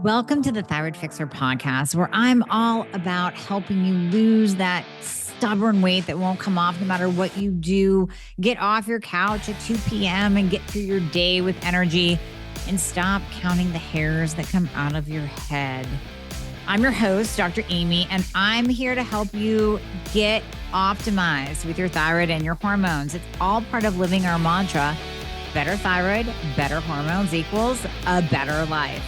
Welcome to the Thyroid Fixer podcast, where I'm all about helping you lose that stubborn weight that won't come off no matter what you do. Get off your couch at 2 p.m. and get through your day with energy and stop counting the hairs that come out of your head. I'm your host, Dr. Amy, and I'm here to help you get optimized with your thyroid and your hormones. It's all part of living our mantra: better thyroid, better hormones equals a better life.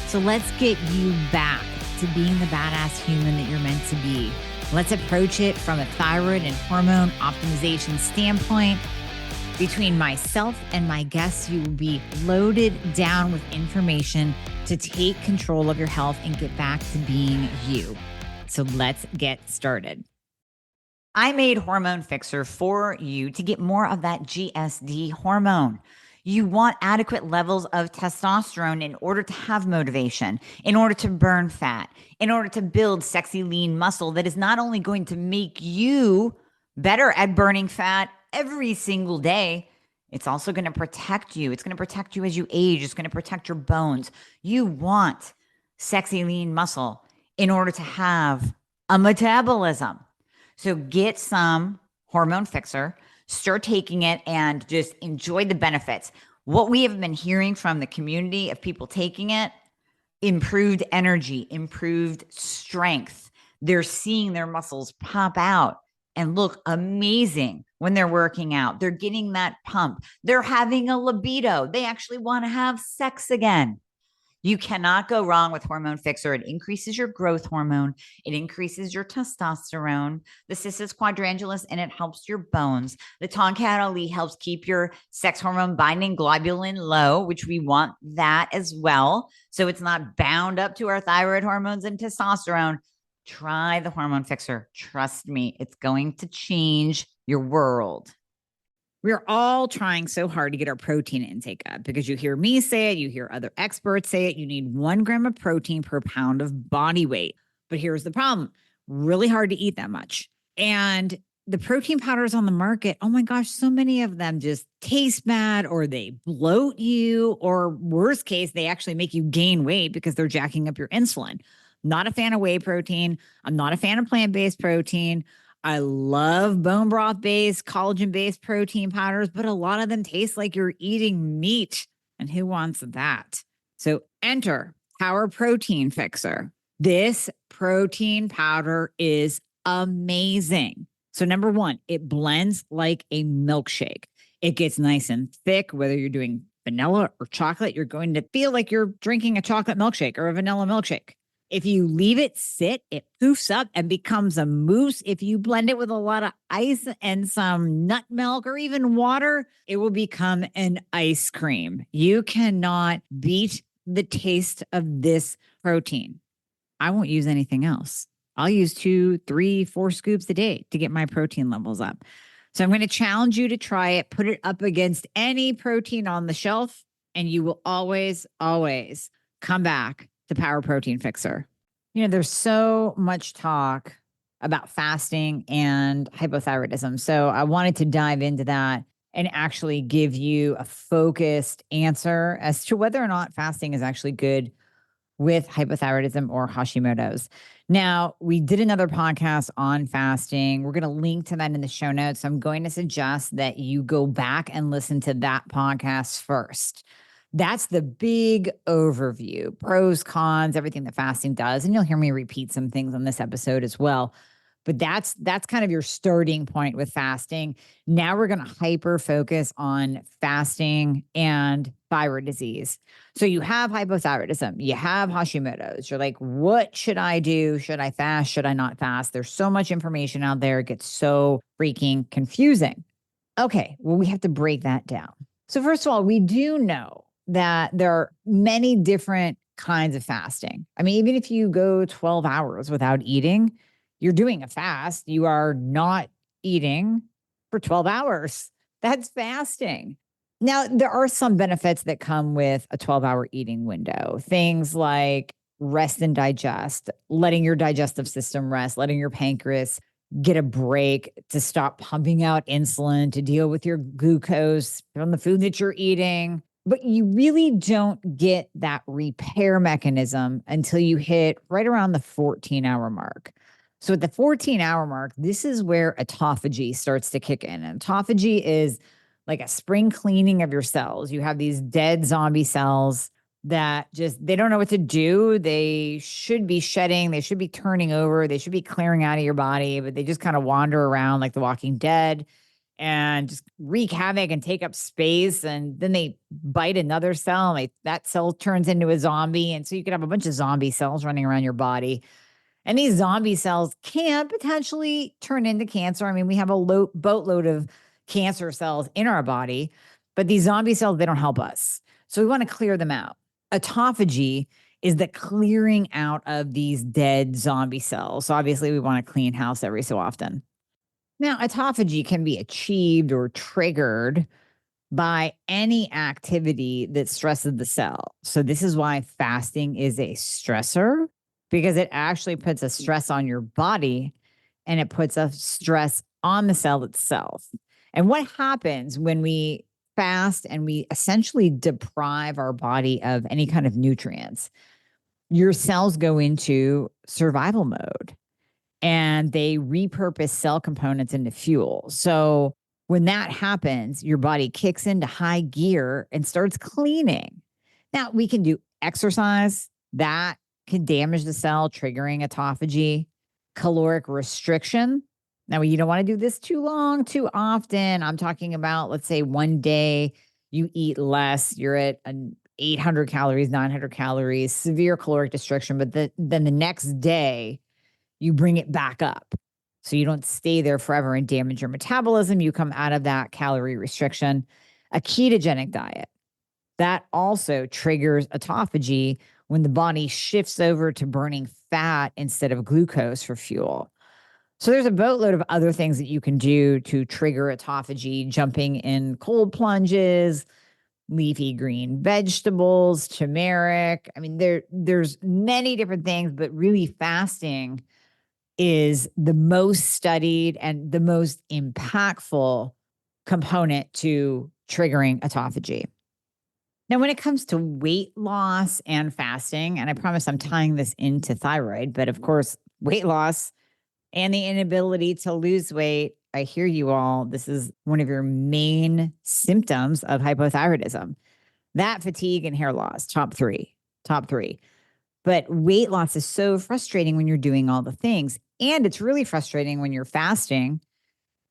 So let's get you back to being the badass human that you're meant to be. Let's approach it from a thyroid and hormone optimization standpoint. Between myself and my guests, you will be loaded down with information to take control of your health and get back to being you. So let's get started. I made Hormone Fixer for you to get more of that GSD hormone. You want adequate levels of testosterone in order to have motivation, in order to burn fat, in order to build sexy, lean muscle that is not only going to make you better at burning fat every single day, it's also going to protect you. It's going to protect you as you age. It's going to protect your bones. You want sexy, lean muscle in order to have a metabolism. So get some Hormone Fixer. Start taking it and just enjoy the benefits. What we have been hearing from the community of people taking it: improved energy, improved strength. They're seeing their muscles pop out and look amazing when they're working out. They're getting that pump. They're having a libido. They actually want to have sex again. You cannot go wrong with Hormone Fixer. It increases your growth hormone. It increases your testosterone, the cis quadrangulus, and it helps your bones. The Tonkat Ali helps keep your sex hormone binding globulin low, which we want that as well. So it's not bound up to our thyroid hormones and testosterone. Try the Hormone Fixer. Trust me, it's going to change your world. We're all trying so hard to get our protein intake up because you hear me say it, you hear other experts say it. You need 1 gram of protein per pound of body weight. But here's the problem: really hard to eat that much. And the protein powders on the market, oh my gosh, so many of them just taste bad, or they bloat you, or worst case, they actually make you gain weight because they're jacking up your insulin. Not a fan of whey protein. I'm not a fan of plant-based protein. I love bone broth-based, collagen-based protein powders, but a lot of them taste like you're eating meat. And who wants that? So enter Power Protein Fixer. This protein powder is amazing. So number 1, it blends like a milkshake. It gets nice and thick. Whether you're doing vanilla or chocolate, you're going to feel like you're drinking a chocolate milkshake or a vanilla milkshake. If you leave it sit, it poofs up and becomes a mousse. If you blend it with a lot of ice and some nut milk or even water, it will become an ice cream. You cannot beat the taste of this protein. I won't use anything else. I'll use 2, 3, 4 scoops a day to get my protein levels up. So I'm going to challenge you to try it, put it up against any protein on the shelf, and you will always, always come back to Power Protein Fixer. You know, there's so much talk about fasting and hypothyroidism. So I wanted to dive into that and actually give you a focused answer as to whether or not fasting is actually good with hypothyroidism or Hashimoto's. Now, we did another podcast on fasting. We're going to link to that in the show notes. I'm going to suggest that you go back and listen to that podcast first. That's the big overview: pros, cons, everything that fasting does. And you'll hear me repeat some things on this episode as well. But that's kind of your starting point with fasting. Now we're going to hyper focus on fasting and thyroid disease. So you have hypothyroidism, you have Hashimoto's. You're like, what should I do? Should I fast? Should I not fast? There's so much information out there. It gets so freaking confusing. Okay, well, we have to break that down. So first of all, we do know that there are many different kinds of fasting. I mean, even if you go 12 hours without eating, you're doing a fast. You are not eating for 12 hours. That's fasting. Now, there are some benefits that come with a 12-hour eating window. Things like rest and digest, letting your digestive system rest, letting your pancreas get a break to stop pumping out insulin, to deal with your glucose from the food that you're eating. But you really don't get that repair mechanism until you hit right around the 14-hour mark. So at the 14-hour mark, this is where autophagy starts to kick in. And autophagy is like a spring cleaning of your cells. You have these dead zombie cells that they don't know what to do. They should be shedding, they should be turning over, they should be clearing out of your body, but they just kind of wander around like the Walking Dead and just wreak havoc and take up space. And then they bite another cell, and that cell turns into a zombie. And so you could have a bunch of zombie cells running around your body. And these zombie cells can potentially turn into cancer. I mean, we have a boatload of cancer cells in our body, but these zombie cells, they don't help us. So we want to clear them out. Autophagy is the clearing out of these dead zombie cells. So obviously we want to clean house every so often. Now, autophagy can be achieved or triggered by any activity that stresses the cell. So this is why fasting is a stressor, because it actually puts a stress on your body and it puts a stress on the cell itself. And what happens when we fast and we essentially deprive our body of any kind of nutrients? Your cells go into survival mode and they repurpose cell components into fuel. So when that happens, your body kicks into high gear and starts cleaning. Now, we can do exercise that can damage the cell, triggering autophagy, caloric restriction. Now, you don't want to do this too long, too often. I'm talking about, let's say, one day you eat less, you're at an 800 calories, 900 calories, severe caloric restriction, but then the next day, you bring it back up. So you don't stay there forever and damage your metabolism. You come out of that calorie restriction. A ketogenic diet, that also triggers autophagy when the body shifts over to burning fat instead of glucose for fuel. So there's a boatload of other things that you can do to trigger autophagy: jumping in cold plunges, leafy green vegetables, turmeric. I mean, there's many different things, but really fasting is the most studied and the most impactful component to triggering autophagy. Now, when it comes to weight loss and fasting, and I promise I'm tying this into thyroid, but of course, weight loss and the inability to lose weight, I hear you all. This is one of your main symptoms of hypothyroidism. That, fatigue, and hair loss, top three. But weight loss is so frustrating when you're doing all the things. And it's really frustrating when you're fasting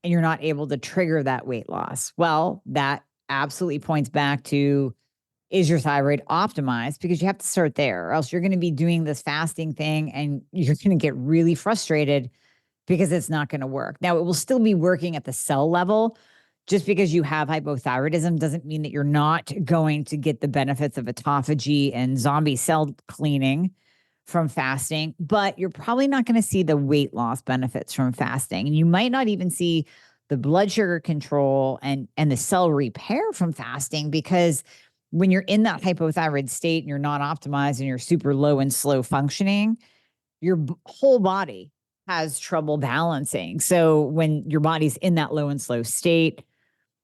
and you're not able to trigger that weight loss. Well, that absolutely points back to, is your thyroid optimized? Because you have to start there, or else you're going to be doing this fasting thing and you're going to get really frustrated because it's not going to work. Now, it will still be working at the cell level. Just because you have hypothyroidism doesn't mean that you're not going to get the benefits of autophagy and zombie cell cleaning from fasting, but you're probably not going to see the weight loss benefits from fasting. And you might not even see the blood sugar control and the cell repair from fasting, because when you're in that hypothyroid state and you're not optimized and you're super low and slow functioning, your whole body has trouble balancing. So when your body's in that low and slow state,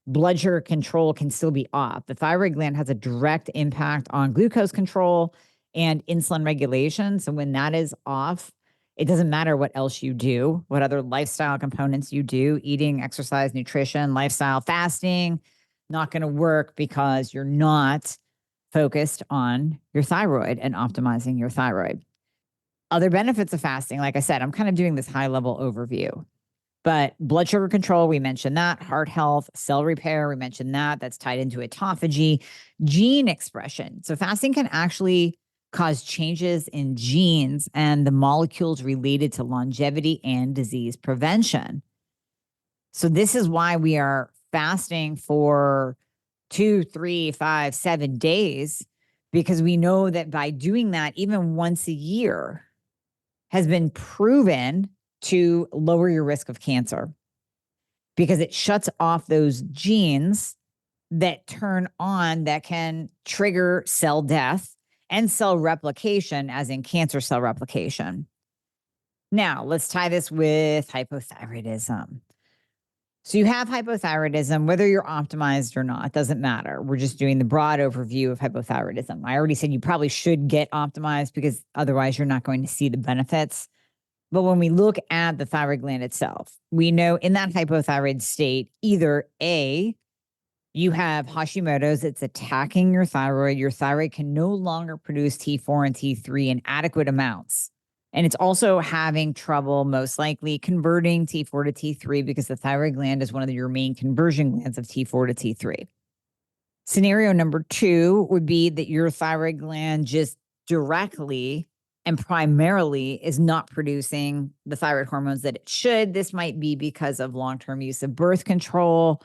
blood sugar control can still be off. The thyroid gland has a direct impact on glucose control and insulin regulation. So when that is off, it doesn't matter what else you do, what other lifestyle components you do, eating, exercise, nutrition, lifestyle, fasting, not going to work because you're not focused on your thyroid and optimizing your thyroid. Other benefits of fasting, like I said, I'm kind of doing this high level overview. But blood sugar control, we mentioned that. Heart health, cell repair, we mentioned that. That's tied into autophagy. Gene expression. So fasting can actually cause changes in genes and the molecules related to longevity and disease prevention. So this is why we are fasting for 2, 3, 5, 7 days, because we know that by doing that, even once a year, has been proven to lower your risk of cancer, because it shuts off those genes that turn on, that can trigger cell death and cell replication, as in cancer cell replication. Now, let's tie this with hypothyroidism. So you have hypothyroidism, whether you're optimized or not, doesn't matter. We're just doing the broad overview of hypothyroidism. I already said you probably should get optimized because otherwise you're not going to see the benefits. But when we look at the thyroid gland itself, we know in that hypothyroid state, either A, you have Hashimoto's, it's attacking your thyroid. Your thyroid can no longer produce T4 and T3 in adequate amounts. And it's also having trouble, most likely, converting T4 to T3 because the thyroid gland is one of your main conversion glands of T4 to T3. Scenario number 2 would be that your thyroid gland just directly and primarily is not producing the thyroid hormones that it should. This might be because of long-term use of birth control.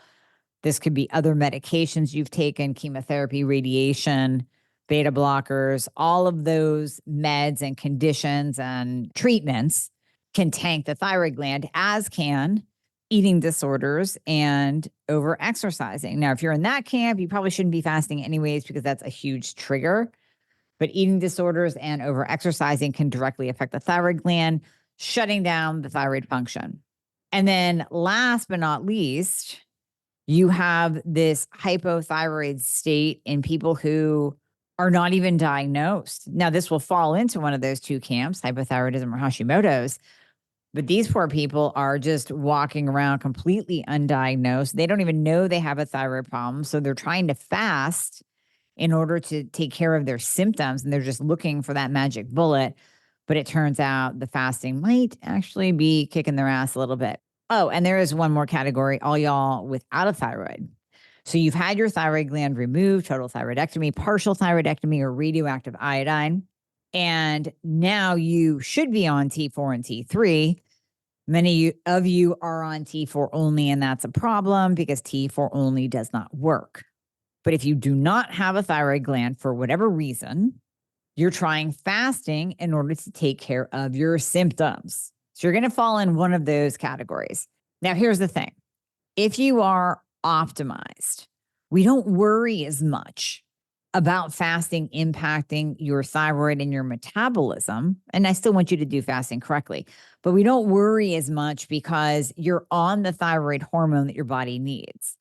This could be other medications you've taken, chemotherapy, radiation, beta blockers. All of those meds and conditions and treatments can tank the thyroid gland, as can eating disorders and over exercising. Now, if you're in that camp, you probably shouldn't be fasting anyways because that's a huge trigger. But eating disorders and over exercising can directly affect the thyroid gland, shutting down the thyroid function. And then last but not least, you have this hypothyroid state in people who are not even diagnosed. Now, this will fall into one of those two camps, hypothyroidism or Hashimoto's, but these poor people are just walking around completely undiagnosed. They don't even know they have a thyroid problem. So they're trying to fast in order to take care of their symptoms, and they're just looking for that magic bullet. But it turns out the fasting might actually be kicking their ass a little bit. Oh, and there is one more category, all y'all without a thyroid. So you've had your thyroid gland removed, total thyroidectomy, partial thyroidectomy, or radioactive iodine. And now you should be on T4 and T3. Many of you are on T4 only, and that's a problem because T4 only does not work. But if you do not have a thyroid gland for whatever reason, you're trying fasting in order to take care of your symptoms. So you're going to fall in one of those categories. Now, here's the thing. If you are optimized, we don't worry as much about fasting impacting your thyroid and your metabolism. And I still want you to do fasting correctly, but we don't worry as much because you're on the thyroid hormone that your body needs.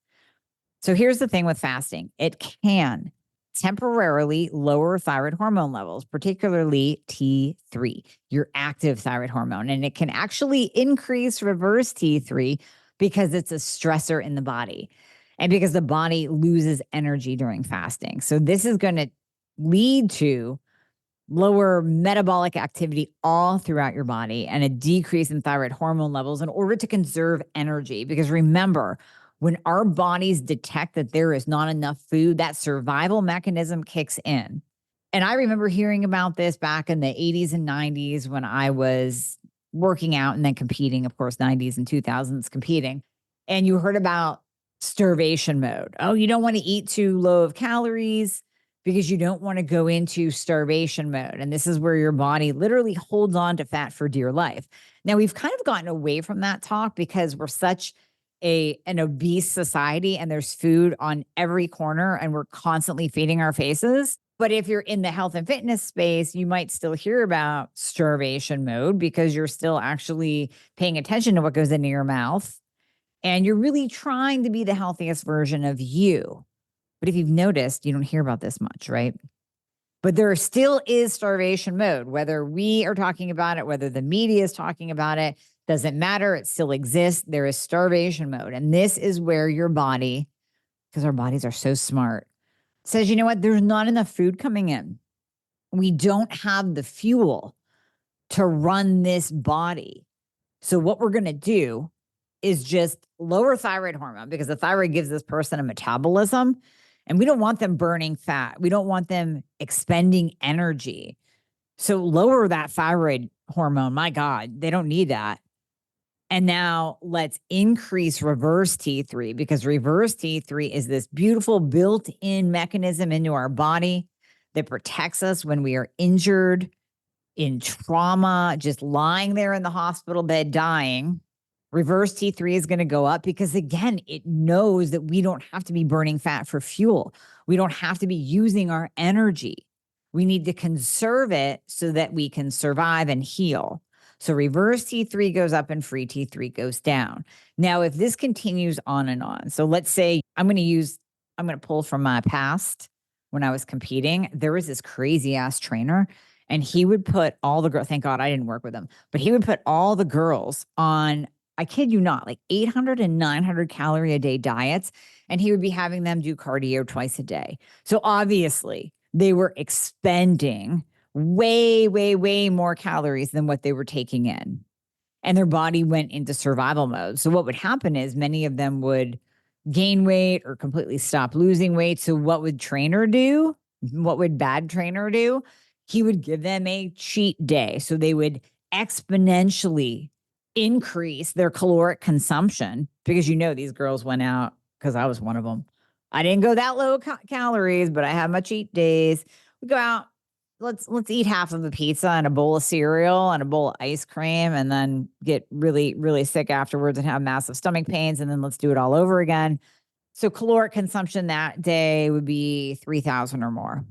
So here's the thing with fasting. It can temporarily lower thyroid hormone levels, particularly T3, your active thyroid hormone. And it can actually increase reverse T3 because it's a stressor in the body and because the body loses energy during fasting. So this is going to lead to lower metabolic activity all throughout your body and a decrease in thyroid hormone levels in order to conserve energy. Because remember, when our bodies detect that there is not enough food, that survival mechanism kicks in. And I remember hearing about this back in the 80s and 90s when I was working out and then competing, of course, 90s and 2000s competing. And you heard about starvation mode. Oh, you don't want to eat too low of calories because you don't want to go into starvation mode. And this is where your body literally holds on to fat for dear life. Now, we've kind of gotten away from that talk because we're such an obese society and there's food on every corner and we're constantly feeding our faces. But if you're in the health and fitness space, you might still hear about starvation mode because you're still actually paying attention to what goes into your mouth and you're really trying to be the healthiest version of you. But if you've noticed, you don't hear about this much, right? But there still is starvation mode, whether we are talking about it, whether the media is talking about it, doesn't matter. It still exists. There is starvation mode. And this is where your body, because our bodies are so smart, says, you know what? There's not enough food coming in. We don't have the fuel to run this body. So what we're going to do is just lower thyroid hormone because the thyroid gives this person a metabolism and we don't want them burning fat. We don't want them expending energy. So lower that thyroid hormone. My God, they don't need that. And now let's increase reverse T3 because reverse T3 is this beautiful built-in mechanism into our body that protects us when we are injured, in trauma, just lying there in the hospital bed dying. Reverse T3 is going to go up because, again, it knows that we don't have to be burning fat for fuel. We don't have to be using our energy. We need to conserve it so that we can survive and heal. So reverse T3 goes up and free T3 goes down. Now, if this continues on and on, so let's say I'm going to pull from my past when I was competing. There was this crazy ass trainer, and he would put all the girls, thank God I didn't work with him, but he would put all the girls on, I kid you not, like 800 and 900 calorie a day diets. And he would be having them do cardio twice a day. So obviously they were expending way, way, way more calories than what they were taking in. And their body went into survival mode. So what would happen is many of them would gain weight or completely stop losing weight. So what would trainer do? What would bad trainer do? He would give them a cheat day. So they would exponentially increase their caloric consumption, because these girls went out, because I was one of them. I didn't go that low calories, but I had my cheat days. We go out, let's eat half of a pizza and a bowl of cereal and a bowl of ice cream, and then get really, really sick afterwards and have massive stomach pains. And then let's do it all over again. So caloric consumption that day would be 3,000 or more.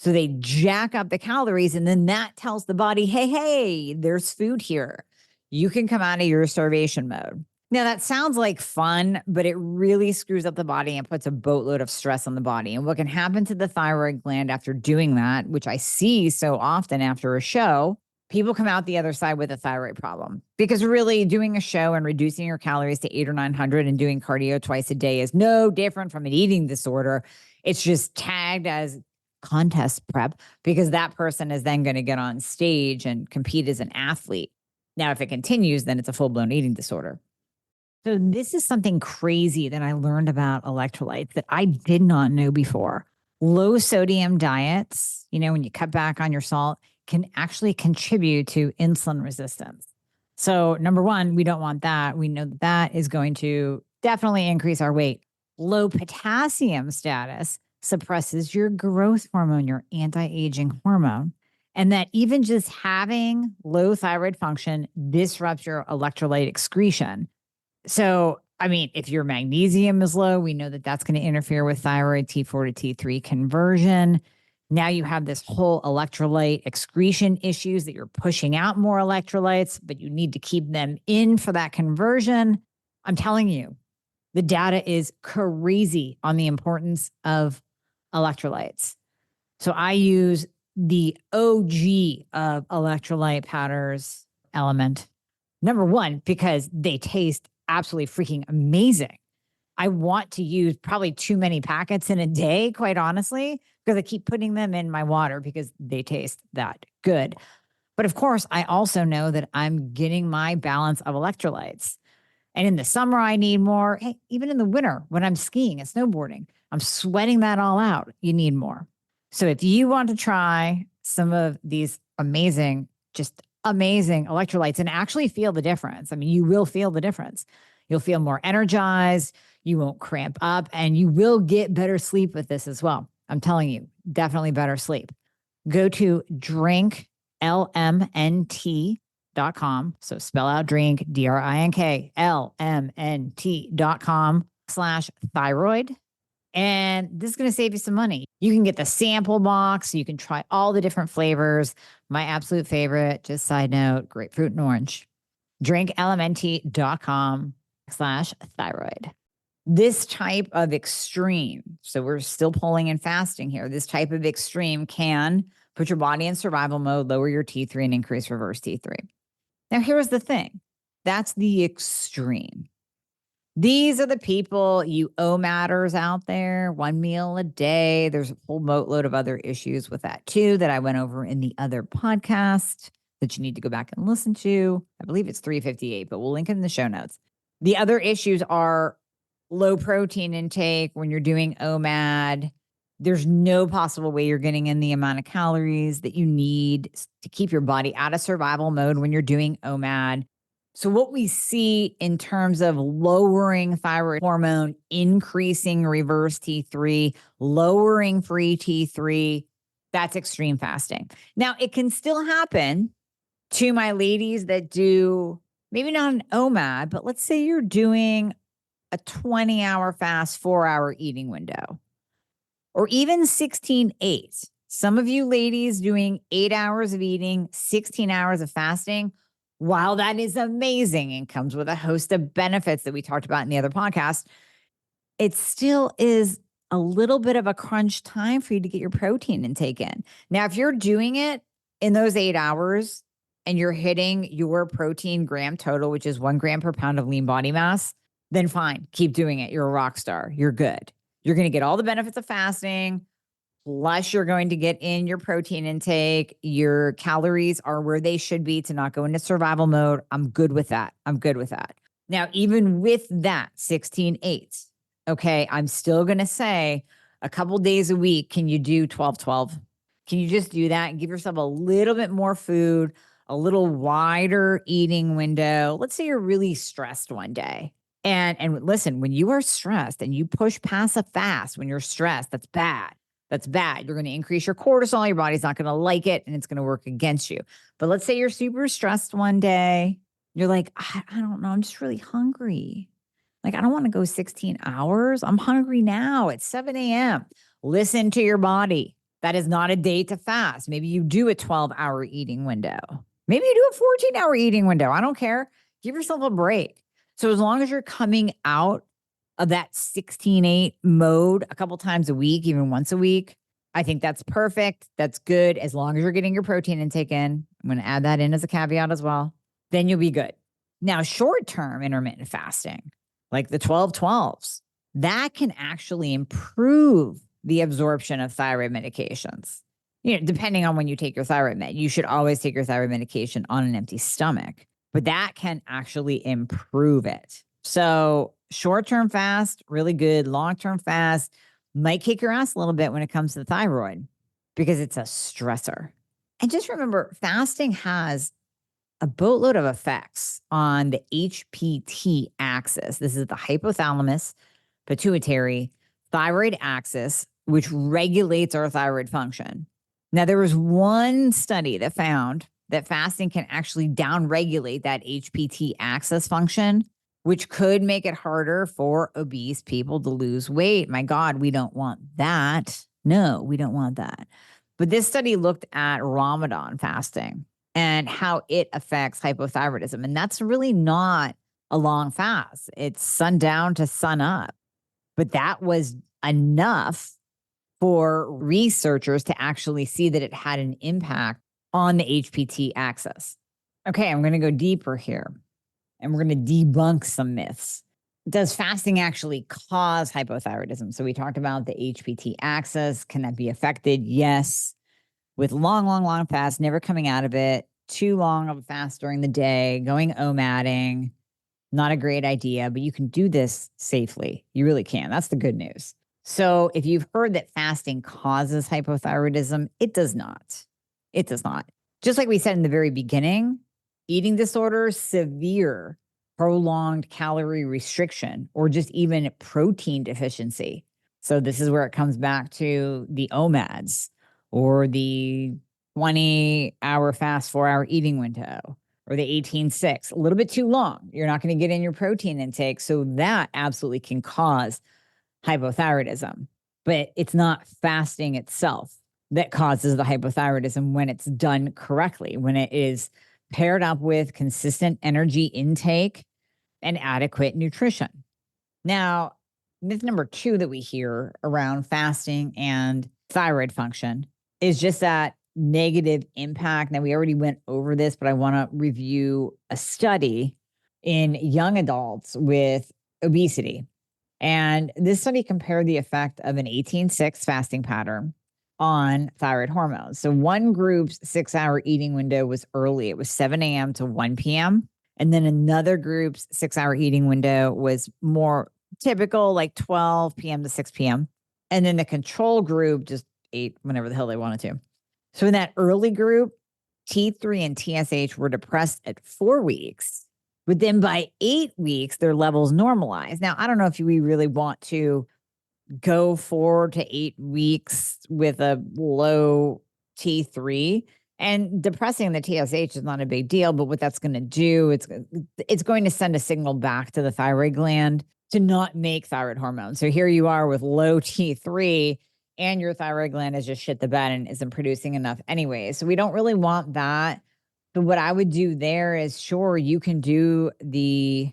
So they jack up the calories, and then that tells the body, hey, there's food here. You can come out of your starvation mode. Now, that sounds like fun, but it really screws up the body and puts a boatload of stress on the body. And what can happen to the thyroid gland after doing that, which I see so often after a show, people come out the other side with a thyroid problem. Because really, doing a show and reducing your calories to 800 or 900 and doing cardio twice a day is no different from an eating disorder. It's just tagged as contest prep, because that person is then going to get on stage and compete as an athlete. Now, if it continues, then it's a full-blown eating disorder. So this is something crazy that I learned about electrolytes that I did not know before. Low sodium diets, when you cut back on your salt, can actually contribute to insulin resistance. So number one, we don't want that. We know that is going to definitely increase our weight. Low potassium status suppresses your growth hormone, your anti-aging hormone. And that even just having low thyroid function disrupts your electrolyte excretion. So, if your magnesium is low, we know that that's going to interfere with thyroid T4 to T3 conversion. Now you have this whole electrolyte excretion issues that you're pushing out more electrolytes, but you need to keep them in for that conversion. I'm telling you, the data is crazy on the importance of electrolytes. So I use the OG of electrolyte powders, Element. Number one, because they taste absolutely freaking amazing. I want to use probably too many packets in a day, quite honestly, because I keep putting them in my water because they taste that good. But of course, I also know that I'm getting my balance of electrolytes. And in the summer, I need more. Hey, even in the winter, when I'm skiing and snowboarding, I'm sweating that all out. You need more. So if you want to try some of these amazing electrolytes and actually feel the difference, you will feel the difference. You'll feel more energized. You won't cramp up, and you will get better sleep with this as well. I'm telling you, definitely better sleep. Go to drinklmnt.com. So spell out drink, DRINK, LMNT.com/thyroid. And this is going to save you some money. You can get the sample box. You can try all the different flavors. My absolute favorite, just side note, grapefruit and orange. drinklmnt.com/thyroid. This type of extreme, so we're still pulling and fasting here. This type of extreme can put your body in survival mode, lower your T3, and increase reverse T3. Now, here's the thing. That's the extreme. These are the people, you OMADers out there, 1 meal a day. There's a whole boatload of other issues with that too that I went over in the other podcast that you need to go back and listen to. I believe it's 358, but we'll link it in the show notes. The other issues are low protein intake when you're doing OMAD. There's no possible way you're getting in the amount of calories that you need to keep your body out of survival mode when you're doing OMAD. So what we see in terms of lowering thyroid hormone, increasing reverse T3, lowering free T3, that's extreme fasting. Now, it can still happen to my ladies that do maybe not an OMAD, but let's say you're doing a 20-hour fast, 4-hour eating window, or even 16/8. Some of you ladies doing 8 hours of eating, 16 hours of fasting, while that is amazing and comes with a host of benefits that we talked about in the other podcast, it still is a little bit of a crunch time for you to get your protein intake in. Now, if you're doing it in those 8 hours and you're hitting your protein gram total, which is 1 gram per pound of lean body mass, then fine, keep doing it. You're a rock star. You're good. You're going to get all the benefits of fasting. Plus, you're going to get in your protein intake. Your calories are where they should be to not go into survival mode. I'm good with that. Now, even with that 16/8, okay, I'm still going to say a couple days a week, can you do 12/12? Can you just do that and give yourself a little bit more food, a little wider eating window? Let's say you're really stressed one day. And listen, when you are stressed and you push past a fast, when you're stressed, that's bad. That's bad. You're going to increase your cortisol. Your body's not going to like it and it's going to work against you. But let's say you're super stressed one day. You're like, I don't know. I'm just really hungry. Like, I don't want to go 16 hours. I'm hungry now. It's 7 a.m. Listen to your body. That is not a day to fast. Maybe you do a 12-hour eating window. Maybe you do a 14-hour eating window. I don't care. Give yourself a break. So as long as you're coming out of that 16/8 mode a couple times a week, even once a week, I think that's perfect. That's good. As long as you're getting your protein intake in, I'm going to add that in as a caveat as well, then you'll be good. Now, short-term intermittent fasting, like the 12/12s, that can actually improve the absorption of thyroid medications. Depending on when you take your thyroid med, you should always take your thyroid medication on an empty stomach, but that can actually improve it. So short-term fast, really good. Long-term fast might kick your ass a little bit when it comes to the thyroid because it's a stressor. And just remember, fasting has a boatload of effects on the HPT axis. This is the hypothalamus, pituitary, thyroid axis, which regulates our thyroid function. Now, there was one study that found that fasting can actually downregulate that HPT axis function, which could make it harder for obese people to lose weight. My God, we don't want that. No, we don't want that. But this study looked at Ramadan fasting and how it affects hypothyroidism. And that's really not a long fast. It's sundown to sun up. But that was enough for researchers to actually see that it had an impact on the HPT axis. Okay, I'm going to go deeper here and we're going to debunk some myths. Does fasting actually cause hypothyroidism? So we talked about the HPT axis. Can that be affected? Yes. With long fast, never coming out of it, too long of a fast during the day, going OMADing, not a great idea, but you can do this safely. You really can. That's the good news. So if you've heard that fasting causes hypothyroidism, it does not. It does not. Just like we said in the very beginning, eating disorders, severe prolonged calorie restriction, or just even protein deficiency. So this is where it comes back to the OMADs or the 20-hour fast, 4-hour eating window, or the 18/6, a little bit too long. You're not going to get in your protein intake. So that absolutely can cause hypothyroidism, but it's not fasting itself that causes the hypothyroidism when it's done correctly, when it is paired up with consistent energy intake and adequate nutrition. Now, myth number 2 that we hear around fasting and thyroid function is just that negative impact. Now, we already went over this, but I want to review a study in young adults with obesity. And this study compared the effect of an 18/6 fasting pattern on thyroid hormones. So one group's 6-hour eating window was early. It was 7 a.m. to 1 p.m. And then another group's 6-hour eating window was more typical, like 12 p.m. to 6 p.m. And then the control group just ate whenever the hell they wanted to. So in that early group, T3 and TSH were depressed at 4 weeks. But then by 8 weeks, their levels normalized. Now, I don't know if we really want to go 4 to 8 weeks with a low T3. And depressing the TSH is not a big deal, but what that's going to do, it's going to send a signal back to the thyroid gland to not make thyroid hormone. So here you are with low T3 and your thyroid gland is just shit the bed and isn't producing enough anyway. So we don't really want that. But what I would do there is, sure, you can do the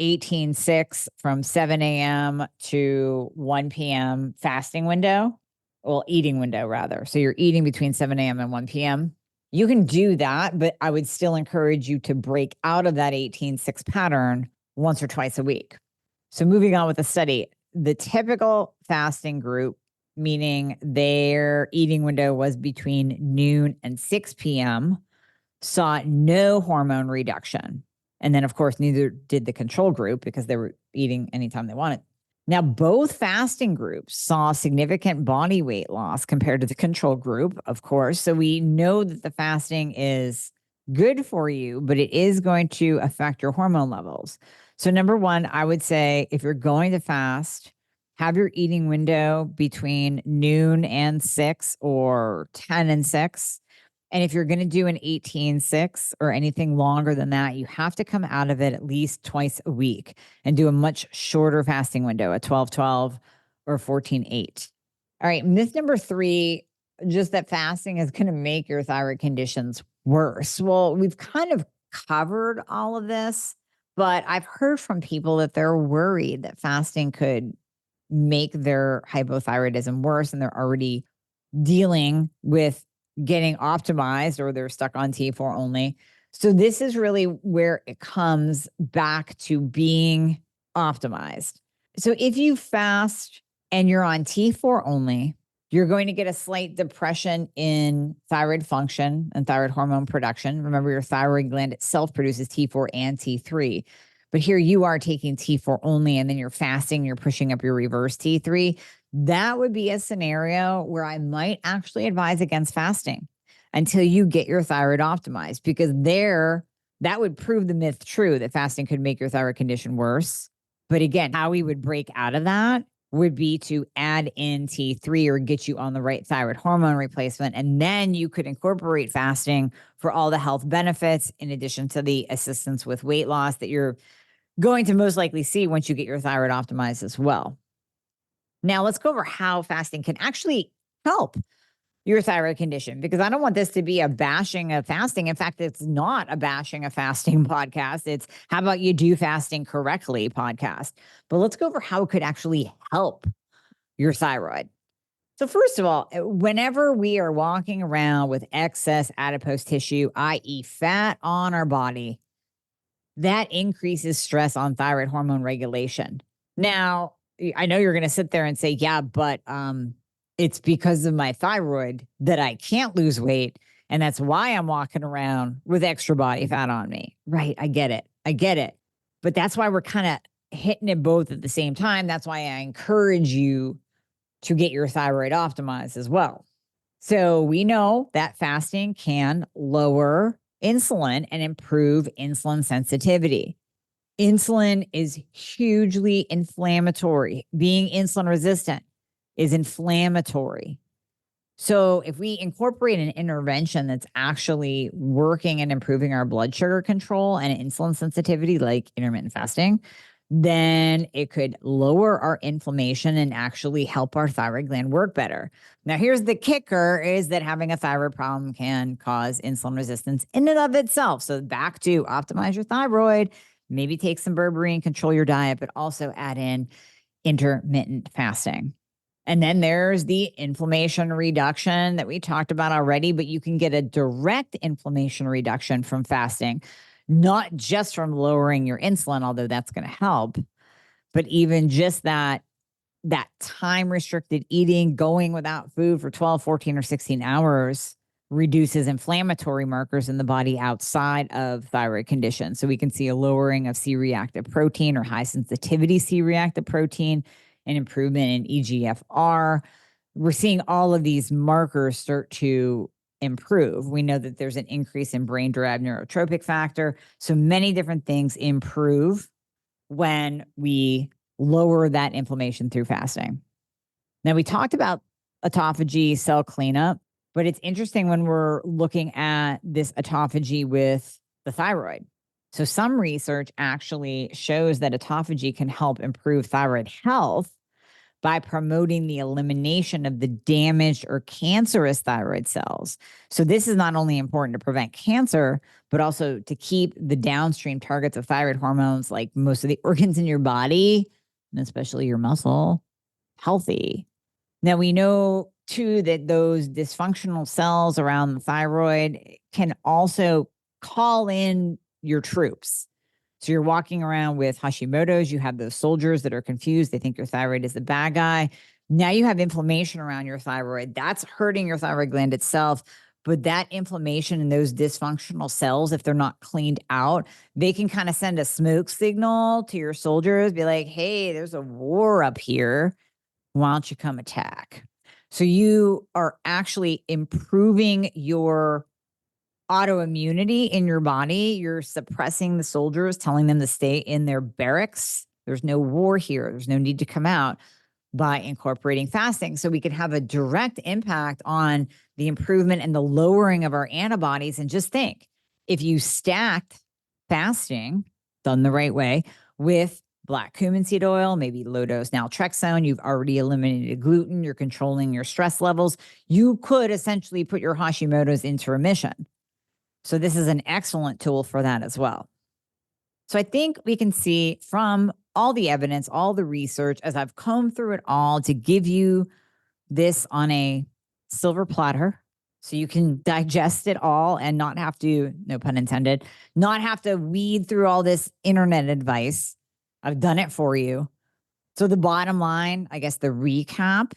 18-6 from 7 a.m. to 1 p.m. fasting window, well, eating window rather. So you're eating between 7 a.m. and 1 p.m. You can do that, but I would still encourage you to break out of that 18-6 pattern once or twice a week. So moving on with the study, the typical fasting group, meaning their eating window was between noon and 6 p.m., saw no hormone reduction. And then, of course, neither did the control group because they were eating anytime they wanted. Now, both fasting groups saw significant body weight loss compared to the control group, of course. So we know that the fasting is good for you, but it is going to affect your hormone levels. So number one, I would say if you're going to fast, have your eating window between noon and 6 or 10 and 6. And if you're going to do an 18-6 or anything longer than that, you have to come out of it at least twice a week and do a much shorter fasting window, a 12-12 or 14-8. All right, myth number 3, just that fasting is going to make your thyroid conditions worse. Well, we've kind of covered all of this, but I've heard from people that they're worried that fasting could make their hypothyroidism worse, and they're already dealing with getting optimized or they're stuck on T4 only. So this is really where it comes back to being optimized. So if you fast and you're on T4 only, you're going to get a slight depression in thyroid function and thyroid hormone production. Remember, your thyroid gland itself produces T4 and T3. But here you are taking T4 only, and then you're fasting, you're pushing up your reverse T3. That would be a scenario where I might actually advise against fasting until you get your thyroid optimized, because that would prove the myth true that fasting could make your thyroid condition worse. But again, how we would break out of that would be to add in T3 or get you on the right thyroid hormone replacement. And then you could incorporate fasting for all the health benefits, in addition to the assistance with weight loss that you're going to most likely see once you get your thyroid optimized as well. Now, let's go over how fasting can actually help your thyroid condition, because I don't want this to be a bashing of fasting. In fact, it's not a bashing of fasting podcast. It's how about you do fasting correctly podcast. But let's go over how it could actually help your thyroid. So first of all, whenever we are walking around with excess adipose tissue, i.e. fat on our body, that increases stress on thyroid hormone regulation. Now, I know you're going to sit there and say, yeah, but it's because of my thyroid that I can't lose weight. And that's why I'm walking around with extra body fat on me. Right. I get it. But that's why we're kind of hitting it both at the same time. That's why I encourage you to get your thyroid optimized as well. So we know that fasting can lower insulin and improve insulin sensitivity. Insulin is hugely inflammatory. Being insulin resistant is inflammatory. So if we incorporate an intervention that's actually working and improving our blood sugar control and insulin sensitivity, like intermittent fasting, then it could lower our inflammation and actually help our thyroid gland work better. Now, here's the kicker, is that having a thyroid problem can cause insulin resistance in and of itself. So back to optimize your thyroid, maybe take some berberine, control your diet, but also add in intermittent fasting. And then there's the inflammation reduction that we talked about already, but you can get a direct inflammation reduction from fasting, not just from lowering your insulin, although that's going to help, but even just that time restricted eating, going without food for 12, 14, or 16 hours reduces inflammatory markers in the body outside of thyroid conditions. So we can see a lowering of C-reactive protein or high sensitivity C-reactive protein, an improvement in EGFR. We're seeing all of these markers start to improve. We know that there's an increase in brain-derived neurotropic factor. So many different things improve when we lower that inflammation through fasting. Now, we talked about autophagy, cell cleanup, but it's interesting when we're looking at this autophagy with the thyroid. So some research actually shows that autophagy can help improve thyroid health, by promoting the elimination of the damaged or cancerous thyroid cells. So this is not only important to prevent cancer, but also to keep the downstream targets of thyroid hormones, like most of the organs in your body, and especially your muscle, healthy. Now, we know too that those dysfunctional cells around the thyroid can also call in your troops. So you're walking around with Hashimoto's, you have those soldiers that are confused. They think your thyroid is the bad guy. Now you have inflammation around your thyroid. That's hurting your thyroid gland itself. But that inflammation and those dysfunctional cells, if they're not cleaned out, they can kind of send a smoke signal to your soldiers, be like, hey, there's a war up here. Why don't you come attack? So you are actually improving your autoimmunity in your body. You're suppressing the soldiers, telling them to stay in their barracks. There's no war here. There's no need to come out, by incorporating fasting. So we can have a direct impact on the improvement and the lowering of our antibodies. And just think, if you stacked fasting done the right way with black cumin seed oil, maybe low dose naltrexone, you've already eliminated gluten, you're controlling your stress levels, you could essentially put your Hashimoto's into remission. So this is an excellent tool for that as well. So I think we can see from all the evidence, all the research, as I've combed through it all to give you this on a silver platter so you can digest it all and not have to, no pun intended, not have to weed through all this internet advice. I've done it for you. So the bottom line, I guess the recap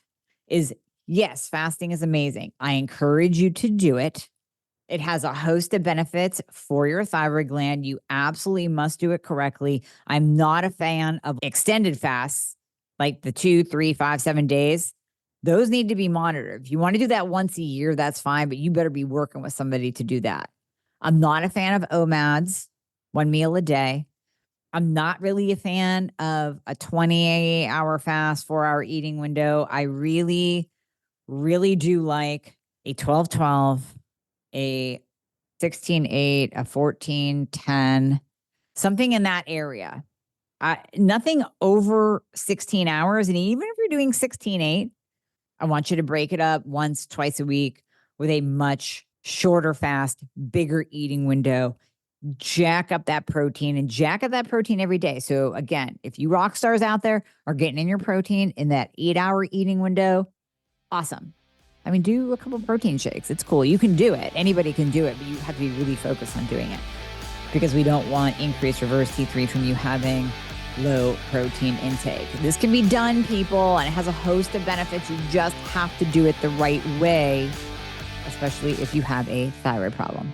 is, yes, fasting is amazing. I encourage you to do it. It has a host of benefits for your thyroid gland. You absolutely must do it correctly. I'm not a fan of extended fasts, like the 2, 3, 5, 7 days. Those need to be monitored. If you want to do that once a year, that's fine, but you better be working with somebody to do that. I'm not a fan of OMADs, 1 meal a day. I'm not really a fan of a 28-hour fast, 4-hour eating window. I really, really do like a 12-12, a 16-8, a 14-10, something in that area. Nothing over 16 hours. And even if you're doing 16-8, I want you to break it up once, twice a week with a much shorter fast, bigger eating window. Jack up that protein and jack up that protein every day. So again, if you rock stars out there are getting in your protein in that 8-hour eating window, awesome. I mean, do a couple protein shakes. It's cool. You can do it. Anybody can do it, but you have to be really focused on doing it because we don't want increased reverse T3 from you having low protein intake. This can be done, people, and it has a host of benefits. You just have to do it the right way, especially if you have a thyroid problem.